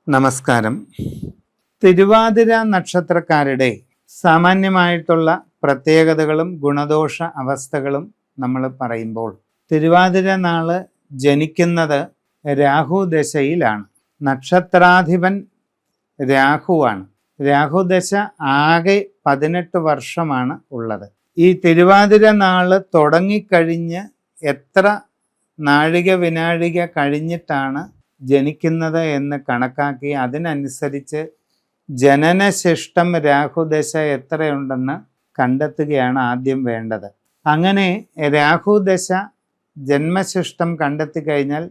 നമസ്കാരം. തിരുവാതിര നക്ഷത്രക്കാരുടെ സാമാന്യമായിട്ടുള്ള പ്രത്യേകതകളും ഗുണദോഷ അവസ്ഥകളും നമ്മൾ പറയുമ്പോൾ, തിരുവാതിര നാള് ജനിക്കുന്നത് രാഹു ദശയിലാണ്. നക്ഷത്രാധിപൻ രാഹുവാണ്. രാഹുദശ ആകെ 18 വർഷമാണ് ഉള്ളത്. ഈ തിരുവാതിര നാള് തുടങ്ങിക്കഴിഞ്ഞ് എത്ര നാഴിക വിനാഴിക കഴിഞ്ഞിട്ടാണ് ജനിക്കുന്നത് എന്ന് കണക്കാക്കി അതിനനുസരിച്ച് ജനനശിഷ്ടം രാഹുദശ എത്രയുണ്ടെന്ന് കണ്ടെത്തുകയാണ് ആദ്യം വേണ്ടത്. അങ്ങനെ രാഹുദശ ജന്മശിഷ്ടം കണ്ടെത്തി കഴിഞ്ഞാൽ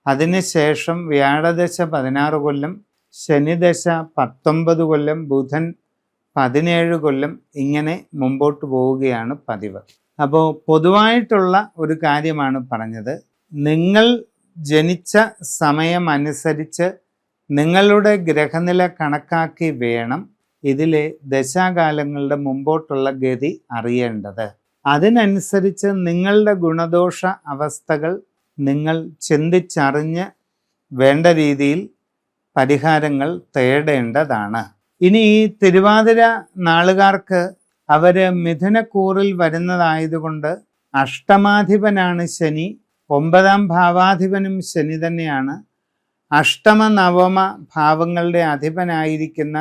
അതിനുശേഷം വ്യാഴദശ 16 കൊല്ലം, ശനിദശ 19 കൊല്ലം, ബുധൻ 17 കൊല്ലം, ഇങ്ങനെ മുമ്പോട്ട് പോവുകയാണ് പതിവ്. അപ്പോൾ പൊതുവായിട്ടുള്ള ഒരു കാര്യമാണ് പറഞ്ഞത്. നിങ്ങൾ ജനിച്ച സമയം അനുസരിച്ച് നിങ്ങളുടെ ഗ്രഹനില കണക്കാക്കി വേണം ഇതിലെ ദശാകാലങ്ങളുടെ മുമ്പോട്ടുള്ള ഗതി അറിയേണ്ടത്. അതിനനുസരിച്ച് നിങ്ങളുടെ ഗുണദോഷ അവസ്ഥകൾ നിങ്ങൾ ചിന്തിച്ചറിഞ്ഞ് വേണ്ട രീതിയിൽ പരിഹാരങ്ങൾ തേടേണ്ടതാണ്. ഇനി ഈ തിരുവാതിര നാളുകാർക്ക് അവർ മിഥുനക്കൂറിൽ വരുന്നതായതുകൊണ്ട് അഷ്ടമാധിപനാണ് ശനി. 9ാം ഭാവാധിപനും ശനി തന്നെയാണ്. അഷ്ടമ നവമ ഭാവങ്ങളുടെ അധിപനായിരിക്കുന്ന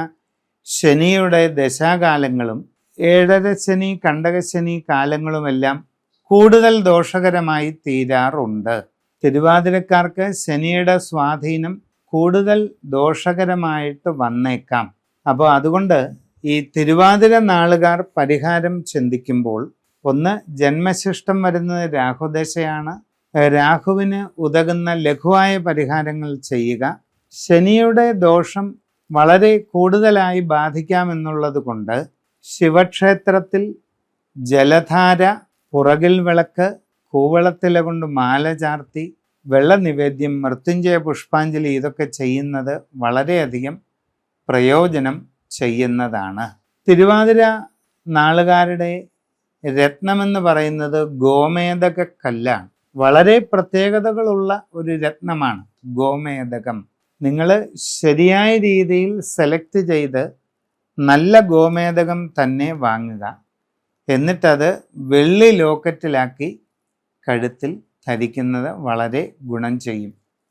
ശനിയുടെ ദശാകാലങ്ങളും ഏഴര ശനി, കണ്ടകശനി കാലങ്ങളുമെല്ലാം കൂടുതൽ ദോഷകരമായി തീരാറുണ്ട്. തിരുവാതിരക്കാർക്ക് ശനിയുടെ സ്വാധീനം കൂടുതൽ ദോഷകരമായിട്ട് വന്നേക്കാം. അപ്പോൾ അതുകൊണ്ട് ഈ തിരുവാതിര നാളുകാർ പരിഹാരം ചിന്തിക്കുമ്പോൾ, ഒന്ന്, ജന്മശിഷ്ടം വരുന്നത് രാഹുദശയാണ്. രാഹുവിന് ഉതകുന്ന ലഘുവായ പരിഹാരങ്ങൾ ചെയ്യുക. ശനിയുടെ ദോഷം വളരെ കൂടുതലായി ബാധിക്കാമെന്നുള്ളത് കൊണ്ട് ശിവക്ഷേത്രത്തിൽ ജലധാര, പുറകിൽ വിളക്ക്, കൂവളത്തില കൊണ്ട് മാല ചാർത്തി, വെള്ള നിവേദ്യം, മൃത്യുഞ്ജയ പുഷ്പാഞ്ജലി, ഇതൊക്കെ ചെയ്യുന്നത് വളരെയധികം പ്രയോജനം ചെയ്യുന്നതാണ്. തിരുവാതിര നാളുകാരുടെ രത്നമെന്ന് പറയുന്നത് ഗോമേദക കല്ലാണ്. വളരെ പ്രത്യേകതകളുള്ള ഒരു രത്നമാണ് ഗോമേദകം. നിങ്ങൾ ശരിയായ രീതിയിൽ സെലക്ട് ചെയ്ത് നല്ല ഗോമേദകം തന്നെ വാങ്ങുക. എന്നിട്ടത് വെള്ളി ലോക്കറ്റിലാക്കി കഴുത്തിൽ ധരിക്കുന്നത് വളരെ ഗുണം ചെയ്യും.